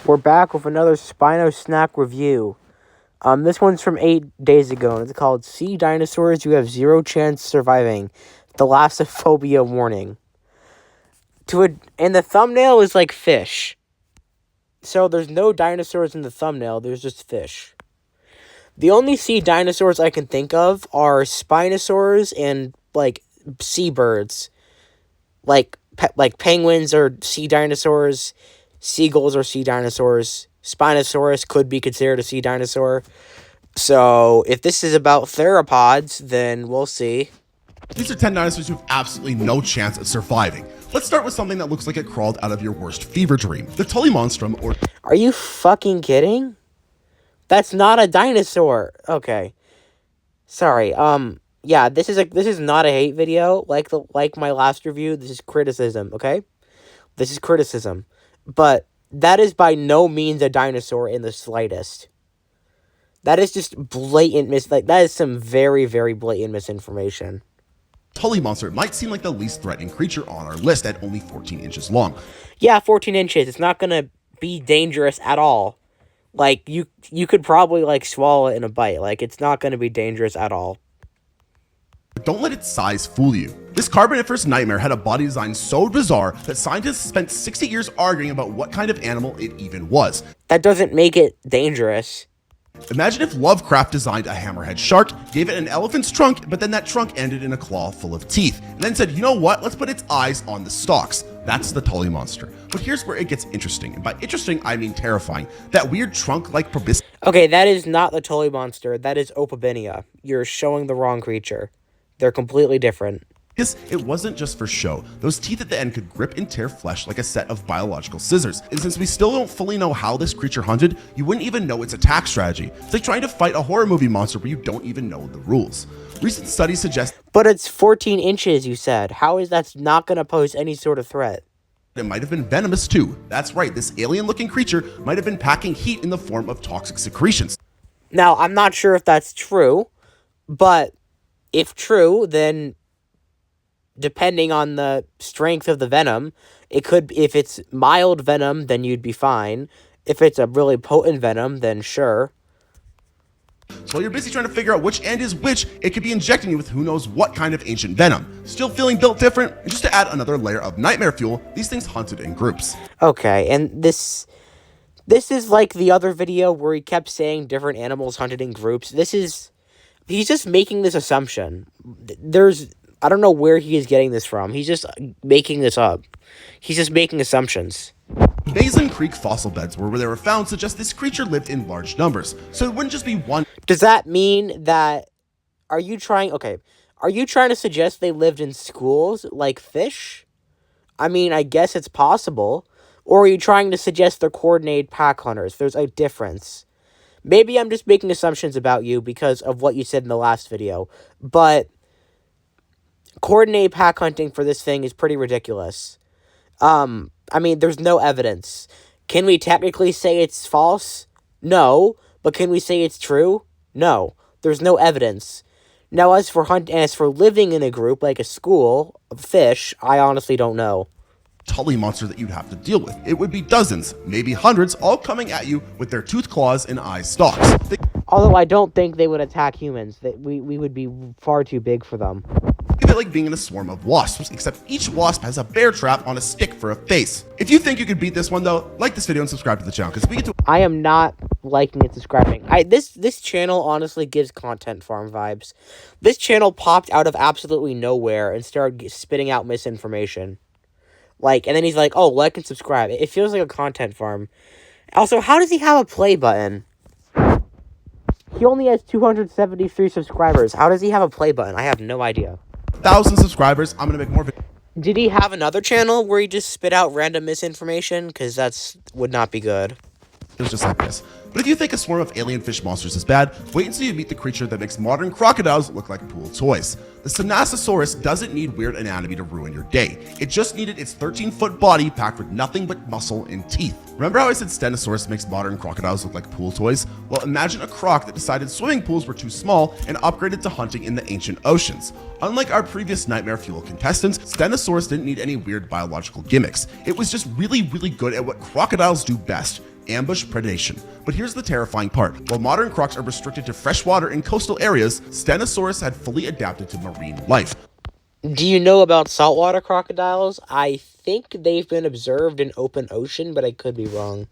We're back with another Spino Snack review. This one's from 8 days ago, and it's called Sea Dinosaurs You Have Zero Chance Surviving. Thalassophobia Warning. And the thumbnail is like fish. So there's no dinosaurs in the thumbnail, there's just fish. The only sea dinosaurs I can think of are Spinosaurs and, like, seabirds. Like penguins are sea dinosaurs. Seagulls are sea dinosaurs. Spinosaurus could be considered a sea dinosaur. So, if this is about theropods, then we'll see. These are 10 dinosaurs who have absolutely no chance of surviving. Let's start with something that looks like it crawled out of your worst fever dream. The Tullymonstrum, or... Are you fucking kidding? That's not a dinosaur. Okay. Sorry, yeah, this is not a hate video, like my last review. This is criticism, okay? This is criticism. But that is by no means a dinosaur in the slightest. That is just blatant that is some very, very blatant misinformation. Tullymonster might seem like the least threatening creature on our list at only 14 inches long. Yeah, 14 inches. It's not gonna be dangerous at all. Like, you could probably, like, swallow it in a bite. Like, it's not gonna be dangerous at all. Don't let its size fool you. This Carboniferous nightmare had a body design so bizarre that scientists spent 60 years arguing about what kind of animal it even was. That doesn't make it dangerous. Imagine if Lovecraft designed a hammerhead shark, gave it an elephant's trunk, but then that trunk ended in a claw full of teeth, and then said, you know what, let's put its eyes on the stalks. That's the Tullymonster. But here's where it gets interesting, and by interesting, I mean terrifying. That weird trunk-like proboscis... Okay, that is not the Tullymonster, that is Opabinia. You're showing the wrong creature. They're completely different. It wasn't just for show. Those teeth at the end could grip and tear flesh like a set of biological scissors. And since we still don't fully know how this creature hunted, you wouldn't even know its attack strategy. It's like trying to fight a horror movie monster where you don't even know the rules. Recent studies suggest... But it's 14 inches, you said. How is that not going to pose any sort of threat? It might have been venomous too. That's right, this alien-looking creature might have been packing heat in the form of toxic secretions. Now, I'm not sure if that's true, but if true, then depending on the strength of the venom, it could, if it's mild venom, then you'd be fine. If it's a really potent venom, then sure. So while you're busy trying to figure out which end is which, it could be injecting you with who knows what kind of ancient venom. Still feeling built different? And just to add another layer of nightmare fuel, these things hunted in groups. Okay, and this is like the other video where he kept saying different animals hunted in groups. He's just making this assumption. I don't know where he is getting this from. He's just making this up. He's just making assumptions. Basin Creek fossil beds where they were found suggest this creature lived in large numbers, so it wouldn't just be one. Does that mean that... Are you trying to suggest they lived in schools like fish? I mean, I guess it's possible. Or are you trying to suggest they're coordinated pack hunters? There's a difference. Maybe I'm just making assumptions about you because of what you said in the last video, but coordinated pack hunting for this thing is pretty ridiculous. I mean, there's no evidence. Can we technically say it's false? No. But can we say it's true? No. There's no evidence. Now, as for living in a group like a school of fish, I honestly don't know. Tullymonster that you'd have to deal with. It would be dozens, maybe hundreds, all coming at you with their toothed claws and eye stalks. Although I don't think they would attack humans. We would be far too big for them. Think of it like being in a swarm of wasps, except each wasp has a bear trap on a stick for a face. If you think you could beat this one though, like this video and subscribe to the channel, because we get to... I am not liking and subscribing. This channel honestly gives content farm vibes. This channel popped out of absolutely nowhere and started spitting out misinformation. Like, and then he's like, oh, like and subscribe. It feels like a content farm. Also, how does he have a play button? He only has 273 subscribers. How does he have a play button? I have no idea. 1,000 subscribers, I'm gonna make more videos. Did he have another channel where he just spit out random misinformation? Because would not be good. It was just like this. But if you think a swarm of alien fish monsters is bad, wait until you meet the creature that makes modern crocodiles look like pool toys. The Dinosaurs doesn't need weird anatomy to ruin your day. It just needed its 13-foot body packed with nothing but muscle and teeth. Remember how I said Dinosaurs makes modern crocodiles look like pool toys? Well, imagine a croc that decided swimming pools were too small and upgraded to hunting in the ancient oceans. Unlike our previous Nightmare Fuel contestants, Dinosaurs didn't need any weird biological gimmicks. It was just really, really good at what crocodiles do best: ambush predation. But here's the terrifying part. While modern crocs are restricted to freshwater and coastal areas, Stenosaurus had fully adapted to marine life. Do you know about saltwater crocodiles? I think they've been observed in open ocean, but I could be wrong.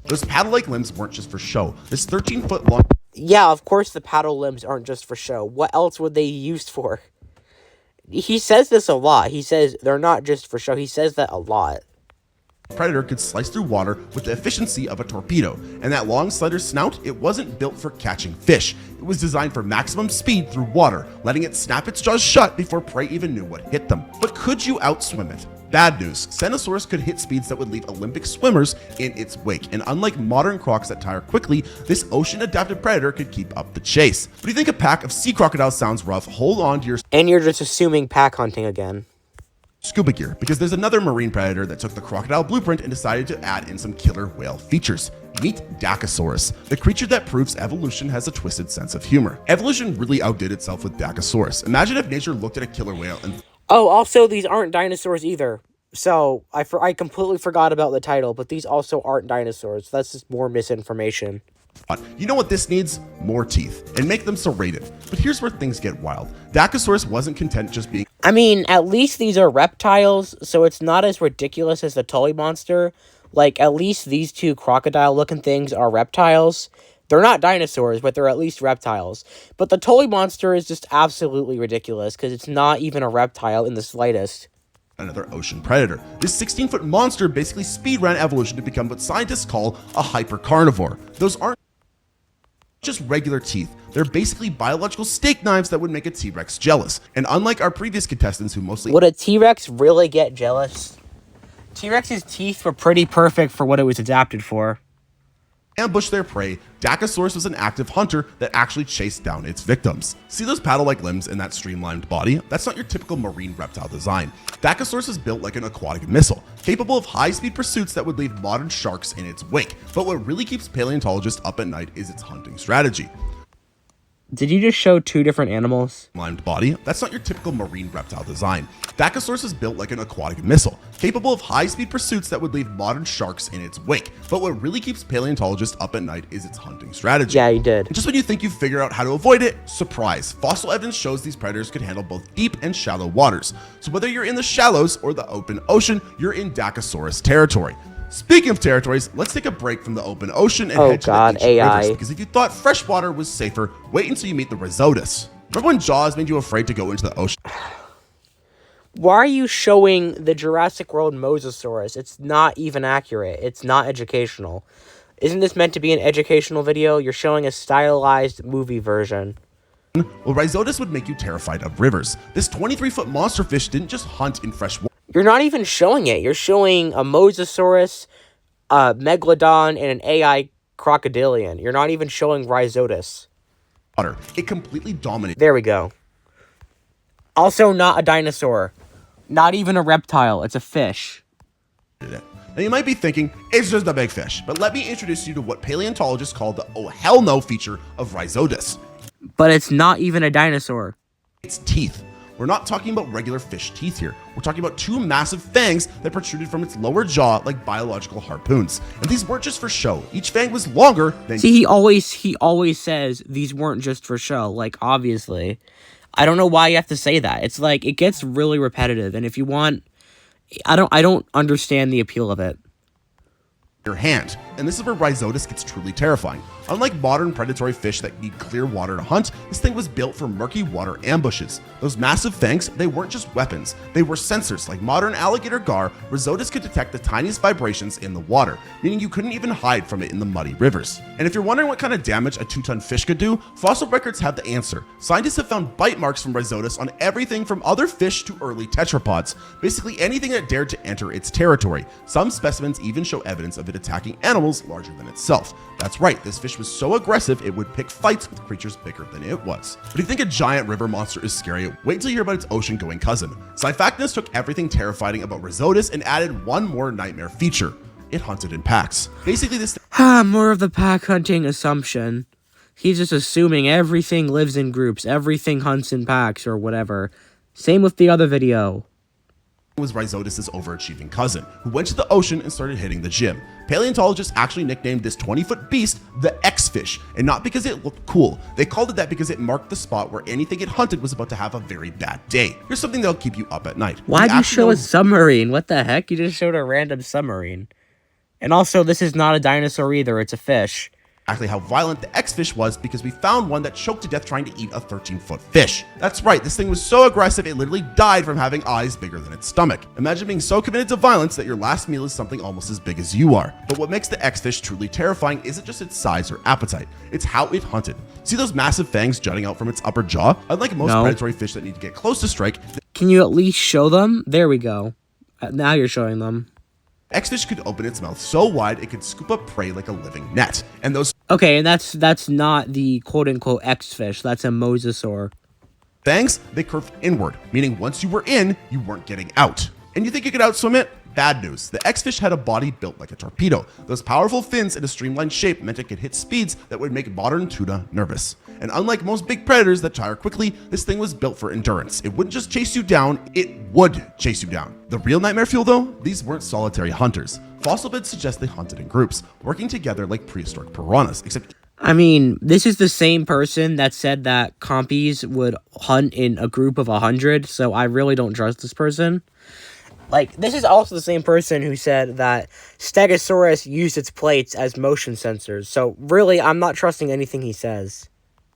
Those paddle-like limbs weren't just for show. This 13-foot long... Yeah, of course the paddle limbs aren't just for show. What else would they be used for? He says this a lot. He says they're not just for show. He says that a lot. Predator could slice through water with the efficiency of a torpedo, and that long slender snout, it wasn't built for catching fish. It was designed for maximum speed through water, letting it snap its jaws shut before prey even knew what hit them. But could you outswim it? Bad news, Stenosaurus could hit speeds that would leave Olympic swimmers in its wake, and unlike modern crocs that tire quickly, this ocean-adapted predator could keep up the chase. But if you think a pack of sea crocodiles sounds rough, hold on to your... And you're just assuming pack hunting again. Scuba gear, because there's another marine predator that took the crocodile blueprint and decided to add in some killer whale features. Meet Dinosaurs, the creature that proves evolution has a twisted sense of humor. Evolution really outdid itself with Dinosaurs. Imagine if nature looked at a killer whale and... Oh, also, these aren't dinosaurs either. So, I completely forgot about the title, but these also aren't dinosaurs. That's just more misinformation. You know what this needs? More teeth, and make them serrated. But here's where things get wild. Dakosaurus wasn't content just being... I mean, at least these are reptiles, so it's not as ridiculous as the Tully monster. Like, at least these two crocodile-looking things are reptiles. They're not dinosaurs, but they're at least reptiles. But the Tully monster is just absolutely ridiculous, because it's not even a reptile in the slightest. Another ocean predator. This 16-foot monster basically speedran evolution to become what scientists call a hypercarnivore. Those aren't just regular teeth. They're basically biological steak knives that would make a T-Rex jealous. And unlike our previous contestants who mostly... Would a T-Rex really get jealous? T-Rex's teeth were pretty perfect for what it was adapted for. ambush their prey, Dakosaurus was an active hunter that actually chased down its victims. See those paddle-like limbs and that streamlined body? That's not your typical marine reptile design. Dakosaurus is built like an aquatic missile, capable of high-speed pursuits that would leave modern sharks in its wake. But what really keeps paleontologists up at night is its hunting strategy. Did you just show two different animals? Limed body, that's not your typical marine reptile design. Dakosaurus is built like an aquatic missile, capable of high-speed pursuits that would leave modern sharks in its wake. But what really keeps paleontologists up at night is its hunting strategy. Yeah, you did. And just when you think you've figured out how to avoid it, surprise, fossil evidence shows these predators could handle both deep and shallow waters. So whether you're in the shallows or the open ocean, you're in Dakosaurus territory. Speaking of territories, let's take a break from the open ocean and head to the ancient rivers, because if you thought freshwater was safer, wait until you meet the Rhizotus. Remember when Jaws made you afraid to go into the ocean? Why are you showing the Jurassic World Mosasaurus? It's not even accurate. It's not educational. Isn't this meant to be an educational video? You're showing a stylized movie version. Well, Rhizotus would make you terrified of rivers. This 23-foot monster fish didn't just hunt in fresh water. You're not even showing it. You're showing a Mosasaurus, a Megalodon, and an AI crocodilian. You're not even showing Rhizotus. It completely dominated. There we go. Also not a dinosaur. Not even a reptile. It's a fish. Now you might be thinking, it's just a big fish. But let me introduce you to what paleontologists call the oh hell no feature of Rhizotus. But it's not even a dinosaur. Its teeth. We're not talking about regular fish teeth here. We're talking about two massive fangs that protruded from its lower jaw like biological harpoons. And these weren't just for show. Each fang was longer than... See, he always says these weren't just for show. Like, obviously. I don't know why you have to say that. It's like, it gets really repetitive. And if you want... I don't understand the appeal of it. Your hand. And this is where Rhizotus gets truly terrifying. Unlike modern predatory fish that need clear water to hunt, this thing was built for murky water ambushes. Those massive fangs, they weren't just weapons. They were sensors. Like modern alligator gar, Rhizotus could detect the tiniest vibrations in the water, meaning you couldn't even hide from it in the muddy rivers. And if you're wondering what kind of damage a 2-ton fish could do, fossil records have the answer. Scientists have found bite marks from Rhizotus on everything from other fish to early tetrapods, basically anything that dared to enter its territory. Some specimens even show evidence of it attacking animals larger than itself. That's right, this fish was so aggressive it would pick fights with creatures bigger than it was. But if you think a giant river monster is scary, wait until you hear about its ocean-going cousin. Sci-Factness took everything terrifying about Rhizotus and added one more nightmare feature. It hunted in packs. Basically this More of the pack hunting assumption. He's just assuming everything lives in groups, everything hunts in packs or whatever. Same with the other video. was Rhizotus' overachieving cousin, who went to the ocean and started hitting the gym. Paleontologists actually nicknamed this 20-foot beast the X-fish, and not because it looked cool. They called it that because it marked the spot where anything it hunted was about to have a very bad day. Here's something that'll keep you up at night. Why'd you show a submarine? What the heck? You just showed a random submarine. And also, this is not a dinosaur either, it's a fish. Exactly how violent the X-fish was because we found one that choked to death trying to eat a 13-foot fish. That's right, this thing was so aggressive it literally died from having eyes bigger than its stomach. Imagine being so committed to violence that your last meal is something almost as big as you are. But what makes the X-fish truly terrifying isn't just its size or appetite, it's how it hunted. See those massive fangs jutting out from its upper jaw? Unlike most predatory fish that need to get close to strike, can you at least show them? There we go. Now you're showing them. X-fish could open its mouth so wide it could scoop up prey like a living net. And those okay, and that's not the quote-unquote X-fish. That's a mosasaur. fangs, they curved inward, meaning once you were in, you weren't getting out. And you think you could outswim it? Bad news. The X-fish had a body built like a torpedo. Those powerful fins in a streamlined shape meant it could hit speeds that would make modern tuna nervous. And unlike most big predators that tire quickly, this thing was built for endurance. It wouldn't just chase you down, it would chase you down. The real nightmare fuel though, these weren't solitary hunters. Fossil beds suggest they hunted in groups, working together like prehistoric piranhas, except I mean, this is the same person that said that compies would hunt in a group of 100, so I really don't trust this person. Like, this is also the same person who said that Stegosaurus used its plates as motion sensors, so really, I'm not trusting anything he says.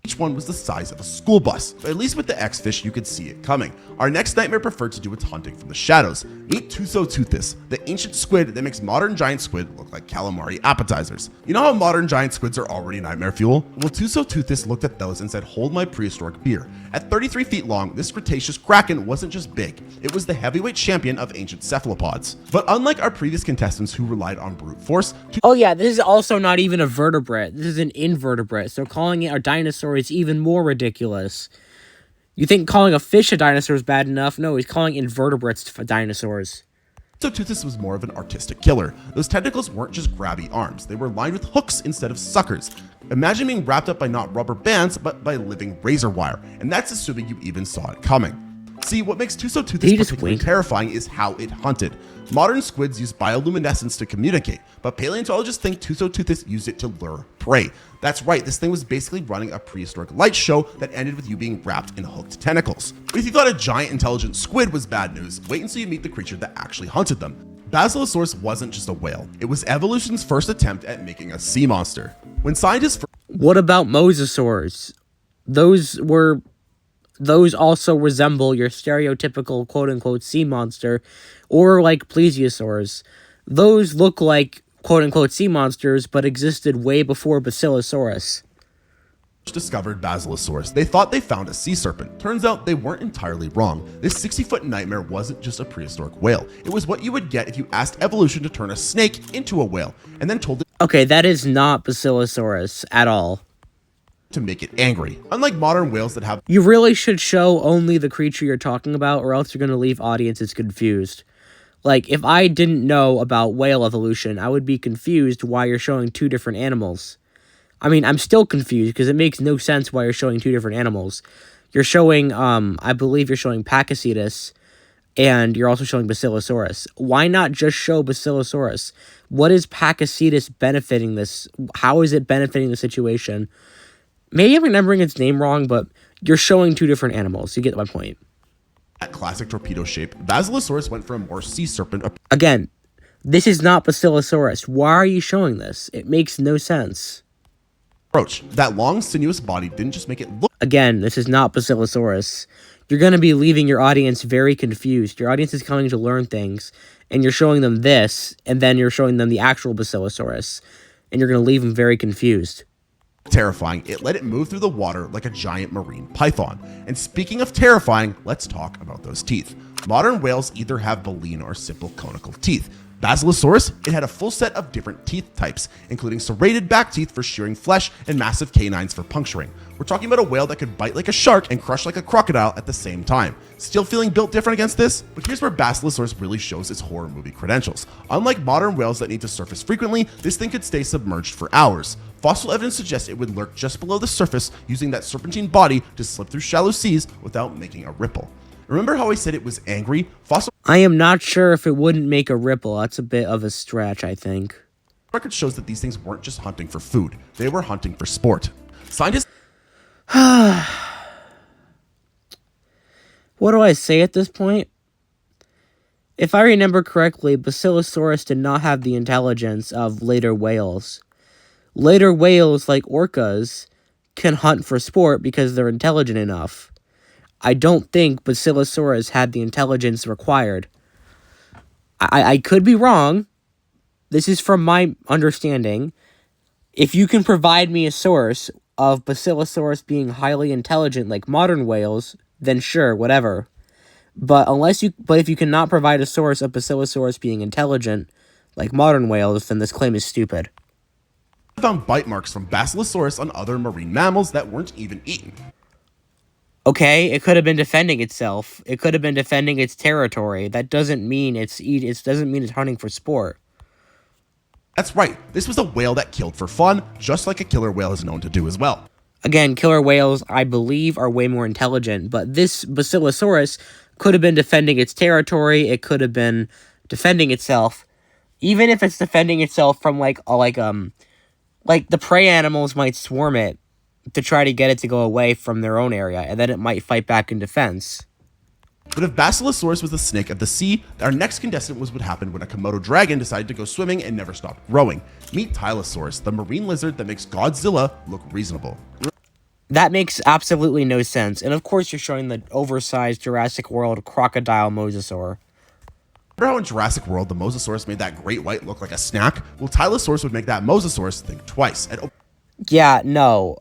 each one was the size of a school bus. But at least with the X-fish, you could see it coming. Our next nightmare preferred to do its hunting from the shadows. Meet Tusoteuthis, the ancient squid that makes modern giant squid look like calamari appetizers. You know how modern giant squids are already nightmare fuel? Well, Tusoteuthis looked at those and said, hold my prehistoric beer. At 33 feet long, this Cretaceous kraken wasn't just big, it was the heavyweight champion of ancient cephalopods. But unlike our previous contestants who relied on brute force, oh yeah, this is also not even a vertebrate. This is an invertebrate, so calling it a dinosaur is even more ridiculous. You think calling a fish a dinosaur is bad enough? No, he's calling invertebrates dinosaurs. Tusoteuthis was more of an artistic killer. Those tentacles weren't just grabby arms, they were lined with hooks instead of suckers. Imagine being wrapped up by not rubber bands, but by living razor wire, and that's assuming you even saw it coming. See, what makes Tusoteuthis particularly terrifying is how it hunted. Modern squids use bioluminescence to communicate, but paleontologists think Tusoteuthis used it to lure prey. That's right, this thing was basically running a prehistoric light show that ended with you being wrapped in hooked tentacles. But if you thought a giant intelligent squid was bad news, wait until you meet the creature that actually hunted them. Basilosaurus wasn't just a whale, it was evolution's first attempt at making a sea monster. When scientists What about mosasaurs? Those also resemble your stereotypical quote-unquote sea monster, or like plesiosaurs. Those look like quote-unquote sea monsters, but existed way before Basilosaurus. discovered Basilosaurus, they thought they found a sea serpent. Turns out they weren't entirely wrong. This 60-foot nightmare wasn't just a prehistoric whale. It was what you would get if you asked evolution to turn a snake into a whale, and then told it Okay, that is not Basilosaurus at all. to make it angry. Unlike modern whales that have You really should show only the creature you're talking about, or else you're going to leave audiences confused. Like, if I didn't know about whale evolution, I would be confused why you're showing two different animals. I mean, I'm still confused, because it makes no sense why you're showing two different animals. You're showing, I believe you're showing Pakicetus, and you're also showing Basilosaurus. Why not just show Basilosaurus? What is Pakicetus benefiting this? How is it benefiting the situation? Maybe I'm remembering its name wrong, but you're showing two different animals. You get my point. that classic torpedo shape, Basilosaurus went for a more sea serpent Again, this is not Basilosaurus. Why are you showing this? It makes no sense. approach. That long, sinuous body didn't just make it look Again, this is not Basilosaurus. You're going to be leaving your audience very confused. Your audience is coming to learn things, and you're showing them this, and then you're showing them the actual Basilosaurus, and you're going to leave them very confused. terrifying. It let it move through the water like a giant marine python. And speaking of terrifying, let's talk about those teeth. Modern whales either have baleen or simple conical teeth. Basilosaurus, it had a full set of different teeth types, including serrated back teeth for shearing flesh and massive canines for puncturing. We're talking about a whale that could bite like a shark and crush like a crocodile at the same time. Still feeling built different against this? But here's where Basilosaurus really shows its horror movie credentials. Unlike modern whales that need to surface frequently, this thing could stay submerged for hours. Fossil evidence suggests it would lurk just below the surface, using that serpentine body to slip through shallow seas without making a ripple. Remember how I said it was angry? Fossil I am not sure if it wouldn't make a ripple. That's a bit of a stretch, I think. record shows that these things weren't just hunting for food, they were hunting for sport. Scientists What do I say at this point? If I remember correctly, Basilosaurus did not have the intelligence of later whales. Later whales, like orcas, can hunt for sport because they're intelligent enough. I don't think Basilosaurus had the intelligence required. I could be wrong. This is from my understanding. If you can provide me a source of Basilosaurus being highly intelligent like modern whales, then sure, whatever. But if you cannot provide a source of Basilosaurus being intelligent like modern whales, then this claim is stupid. found bite marks from Basilosaurus on other marine mammals that weren't even eaten. Okay, it could have been defending itself. It could have been defending its territory. That doesn't mean it's hunting for sport. That's right, this was a whale that killed for fun, just like a killer whale is known to do as well. Again, killer whales, I believe, are way more intelligent, but this Basilosaurus could have been defending its territory. It could have been defending itself. Even if it's defending itself from like the prey animals might swarm it to try to get it to go away from their own area, and then it might fight back in defense. But if Basilosaurus was the snake of the sea, our next contestant was what happened when a Komodo dragon decided to go swimming and never stopped growing. Meet Tylosaurus, the marine lizard that makes Godzilla look reasonable. That makes absolutely no sense. And of course you're showing the oversized Jurassic World crocodile mosasaur. Remember how in Jurassic World the Mosasaurus made that great white look like a snack? Well, Tylosaurus would make that Mosasaurus think twice. Yeah, no.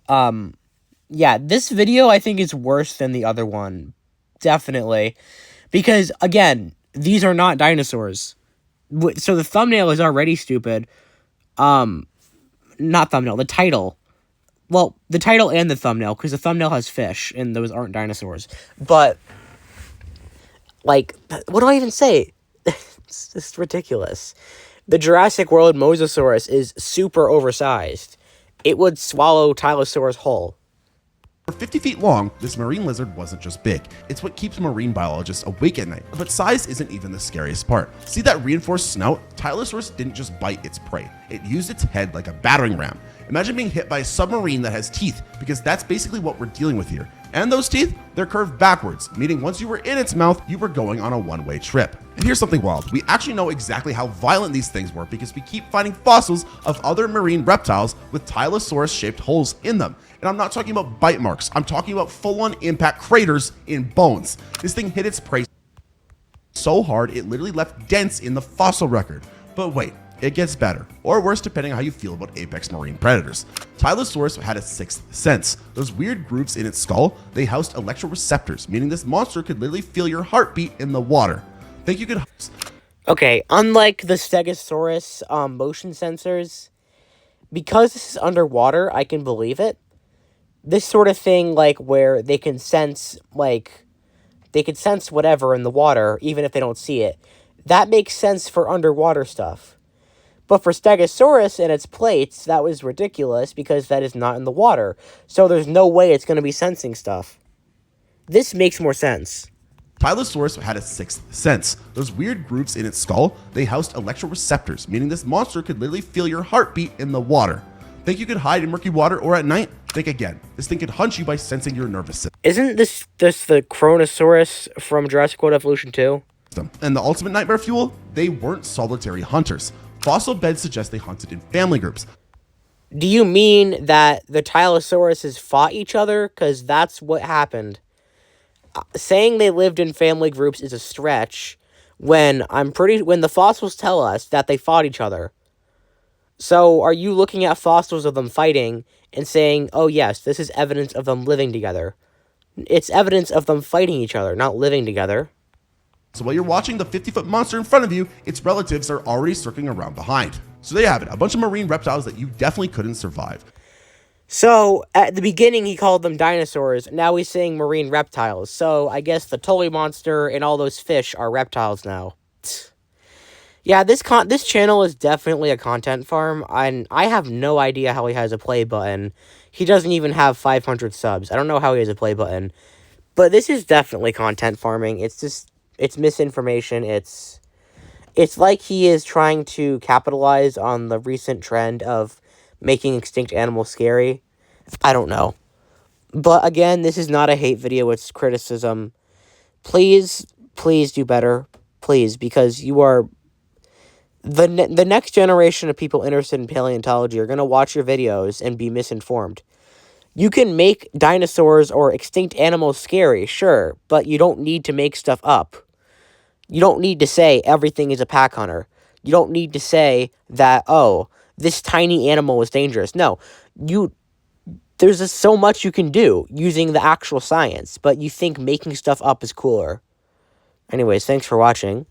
Yeah, this video I think is worse than the other one. Definitely. Because, again, these are not dinosaurs. So the thumbnail is already stupid. Not thumbnail, the title. Well, the title and the thumbnail, because the thumbnail has fish, and those aren't dinosaurs. But, like, what do I even say? It's just ridiculous. The Jurassic World Mosasaurus is super oversized. It would swallow Tylosaurus whole. For 50 feet long, this marine lizard wasn't just big. It's what keeps marine biologists awake at night. But size isn't even the scariest part. See that reinforced snout? Tylosaurus didn't just bite its prey. It used its head like a battering ram. Imagine being hit by a submarine that has teeth, because that's basically what we're dealing with here. And those teeth, they're curved backwards, meaning once you were in its mouth, you were going on a one-way trip. And here's something wild. We actually know exactly how violent these things were because we keep finding fossils of other marine reptiles with Tylosaurus-shaped holes in them. And I'm not talking about bite marks. I'm talking about full-on impact craters in bones. This thing hit its prey so hard, it literally left dents in the fossil record. But wait, it gets better, or worse depending on how you feel about apex marine predators. Tylosaurus had a sixth sense. Those weird grooves in its skull, they housed electroreceptors, meaning this monster could literally feel your heartbeat in the water. Think you could... Okay, unlike the Stegosaurus motion sensors, because this is underwater, I can believe it. This sort of thing, like, where they can sense, whatever in the water, even if they don't see it. That makes sense for underwater stuff. But for Stegosaurus and its plates, that was ridiculous because that is not in the water. So there's no way it's going to be sensing stuff. This makes more sense. Tylosaurus had a sixth sense. Those weird grooves in its skull, they housed electroreceptors, meaning this monster could literally feel your heartbeat in the water. Think you could hide in murky water or at night? Think again. This thing could hunt you by sensing your nervous system. Isn't this the Kronosaurus from Jurassic World Evolution 2? And the ultimate nightmare fuel? They weren't solitary hunters. Fossil beds suggest they hunted in family groups. Do you mean that the Tylosauruses fought each other? Because that's what happened. Saying they lived in family groups is a stretch when the fossils tell us that they fought each other. So are you looking at fossils of them fighting and saying, oh yes, this is evidence of them living together? It's evidence of them fighting each other, not living together. So while you're watching the 50-foot monster in front of you, its relatives are already circling around behind. So there you have it, a bunch of marine reptiles that you definitely couldn't survive. So, at the beginning he called them dinosaurs, now he's saying marine reptiles. So, I guess the Tully monster and all those fish are reptiles now. Yeah, this channel is definitely a content farm, and I have no idea how he has a play button. He doesn't even have 500 subs. I don't know how he has a play button. But this is definitely content farming. It's misinformation. It's like he is trying to capitalize on the recent trend of making extinct animals scary. I don't know. But again, this is not a hate video, it's criticism. Please, please do better. Please, because you are the next generation of people interested in paleontology are going to watch your videos and be misinformed. You can make dinosaurs or extinct animals scary, sure, but you don't need to make stuff up. You don't need to say everything is a pack hunter. You don't need to say that, oh, this tiny animal is dangerous. No, there's just so much you can do using the actual science, but you think making stuff up is cooler. Anyways, thanks for watching.